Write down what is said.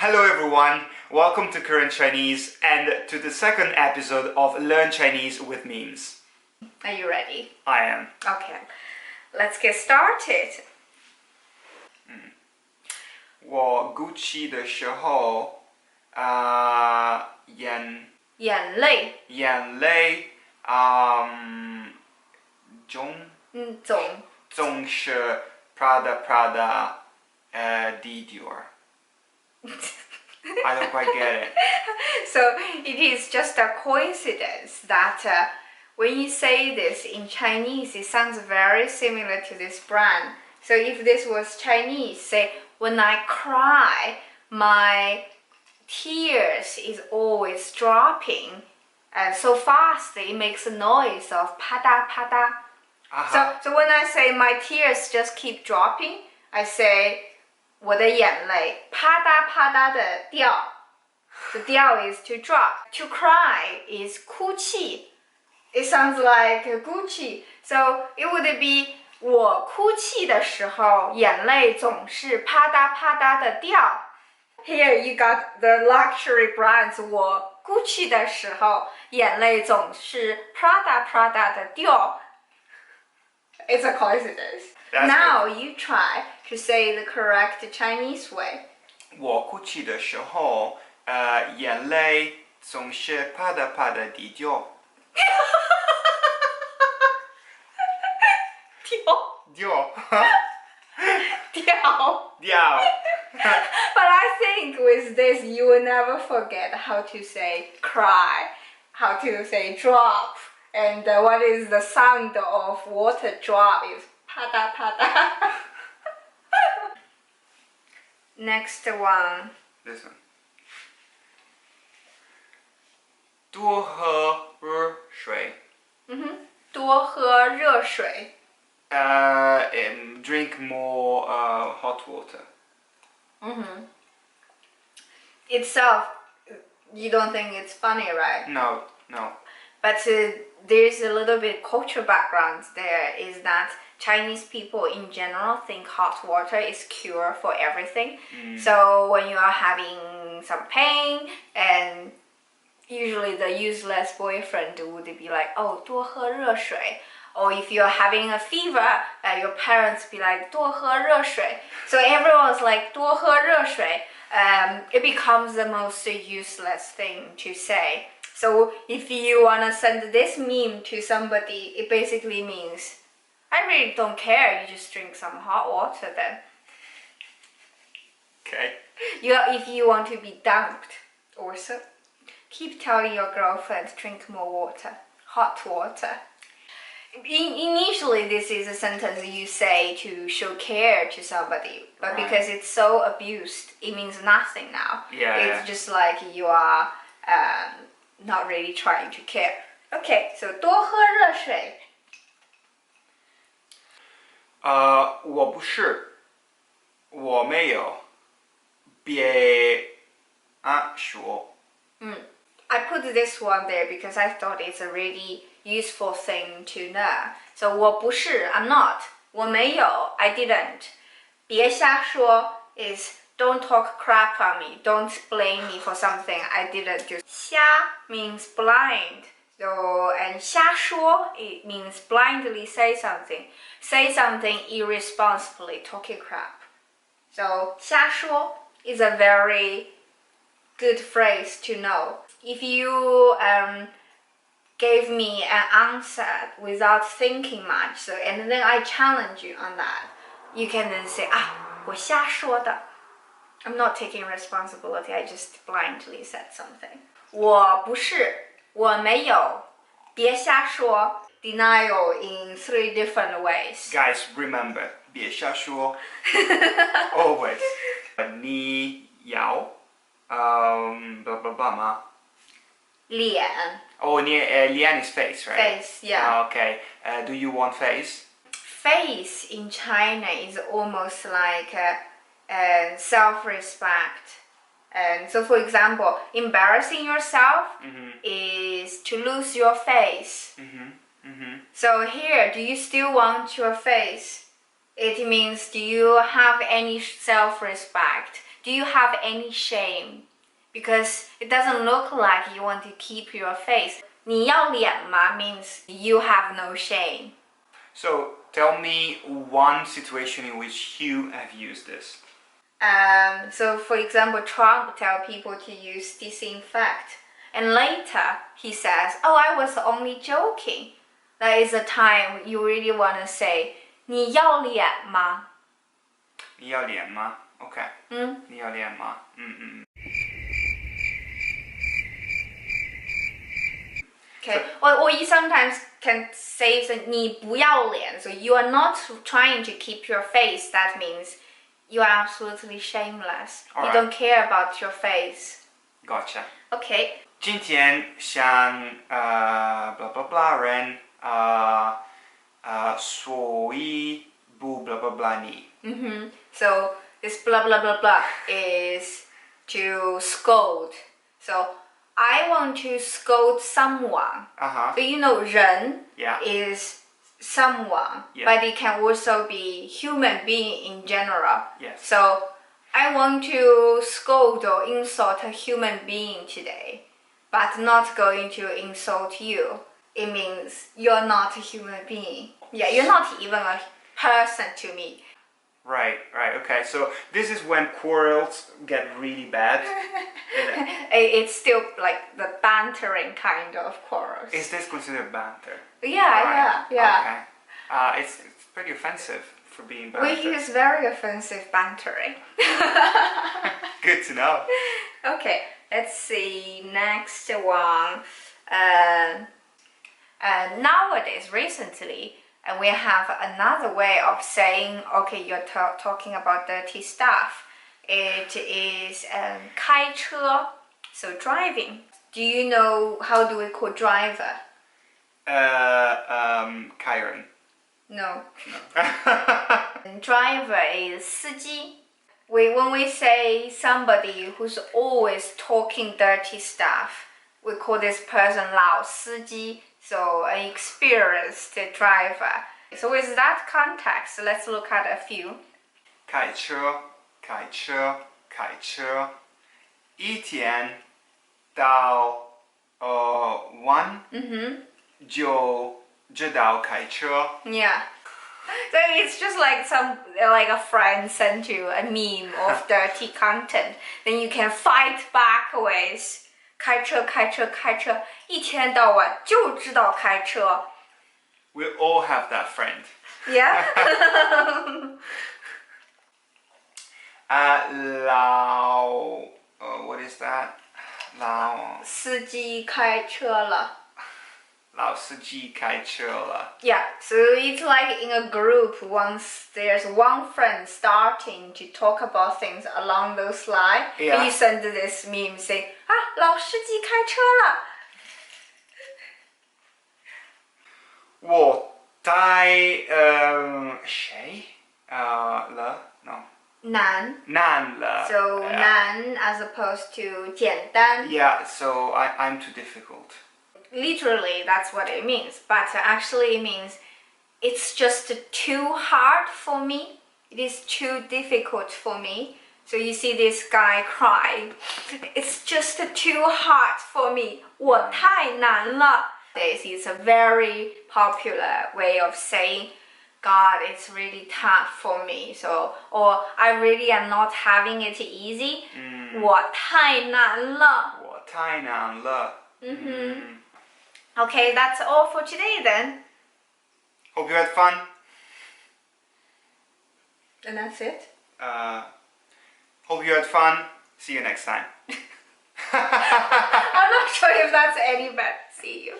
Hello everyone, welcome to Current Chinese and to the second episode of Learn Chinese with Memes. Are you ready? I am. Okay, let's get started. 我鼓气的时候，眼泪，总是 Prada Dior. I don't quite get it. So it is just a coincidence that when you say this in Chinese, it sounds very similar to this brand. So if this was Chinese, say, when I cry, my tears is always dropping, and so fast it makes a noise of pada pada. So when I say my tears just keep dropping, I say 我的眼泪啪嗒啪嗒的掉。The 掉 is to drop. To cry is 哭泣. It sounds like Gucci. So it would be 我哭泣的时候，眼泪总是啪嗒啪嗒的掉。Here you got the luxury brands. 我哭泣的时候，眼泪总是 Prada 的掉。It's a coincidence. Now you try to say the correct Chinese way. 我哭泣的时候，眼泪总是啪嗒啪嗒地掉。掉。But I think with this you will never forget how to say cry, how to say drop, and what is the sound of water drop is pada pada. Next one. This one. 多喝热水。多喝热水。Drink more hot water. Itself, you don't think it's funny, right? No. But there's a little bit cultural background there, is that Chinese people in general think hot water is cure for everything. So when you are having some pain, and usually the useless boyfriend would be like, oh, 多喝热水. Or if you're having a fever, your parents be like, 多喝热水. So everyone's like, 多喝热水. It becomes the most useless thing to say. So if you want to send this meme to somebody, it basically means, I really don't care, you just drink some hot water then. Okay. If you want to be dumped, also, keep telling your girlfriend, drink more water, hot water. Initially, this is a sentence you say to show care to somebody, but because it's so abused, it means nothing now. It's just like you are not really trying to care. Okay, so 多喝热水。我不是，我没有，别说。I put this one there because I thought it's a really useful thing to know. So 我不是 I'm not. 我没有 I didn't. 别瞎说 is don't talk crap on me. Don't blame me for something I didn't do. 瞎 means blind. So, and 瞎说 it means blindly say something. Say something irresponsibly, talking crap. So 瞎说 is a very good phrase to know. If you gave me an answer without thinking much, so and then I challenge you on that, you can then say, 我瞎说的. I'm not taking responsibility, I just blindly said something. 我不是，我没有，别瞎说. Denial in 3 different ways. Guys, remember, 别瞎说. Always. 你要blah blah blah 吗？脸 Oh, 脸 is face, right? Face, yeah. Okay. Do you want face? Face in China is almost like self-respect. And so, for example, embarrassing yourself is to lose your face. So here, do you still want your face? It means, do you have any self-respect? Do you have any shame? Because it doesn't look like you want to keep your face. 你要脸吗 means you have no shame. So tell me one situation in which you have used this. So for example, Trump tell people to use disinfect. And later he says, oh, I was only joking. That is a time you really want to say, 你要脸吗? 你要脸吗? Okay. 你要脸吗? Okay. Or you sometimes can say 你不要脸. So you are not trying to keep your face. That means you are absolutely shameless. All You right. don't care about your face. Gotcha. Okay. 今天向blah blah blah 人说一不 blah blah blah 你。So this blah blah blah blah is to scold. So I want to scold someone. So you know 人 is someone, but it can also be human being in general. Yes. So I want to scold or insult a human being today, but not going to insult you. It means you're not a human being. Yeah, you're not even a person to me. Right, okay. So this is when quarrels get really bad. It's still like the bantering kind of quarrels. Is this considered banter? Yeah. Okay. It's pretty offensive for being banter. We use very offensive bantering. Good to know. Okay, let's see. Next one. Nowadays, recently, and we have another way of saying, okay, you're talking about dirty stuff. It is 开车, so driving. Do you know how do we call driver? Kyron. No. Driver is 司机. When we say somebody who's always talking dirty stuff, we call this person 老司机. So an experienced driver. So with that context, let's look at a few. 开车一天到晚就知道开车 Yeah. So it's just like a friend sent you a meme of dirty content. Then you can fight back with 开车一天到晚就知道开车 We all have that friend. Yeah. what is that? 老司机开车了司机开车了 Yeah, so it's like in a group once there's one friend starting to talk about things along those lines. Yeah. You send this meme saying, 老司机开车了我带谁了 No. 难了 So 难 as opposed to 简单 Yeah, so I'm too difficult. Literally, that's what it means. But actually it means it's just too hard for me. It is too difficult for me. So you see this guy cry. It's just too hard for me. 我太难了 This is a very popular way of saying, God, it's really tough for me. So, or I really am not having it easy. 我太难了我太难了 Okay, that's all for today then. Hope you had fun. And that's it. Hope you had fun. See you next time. I'm not sure if that's any better. See you.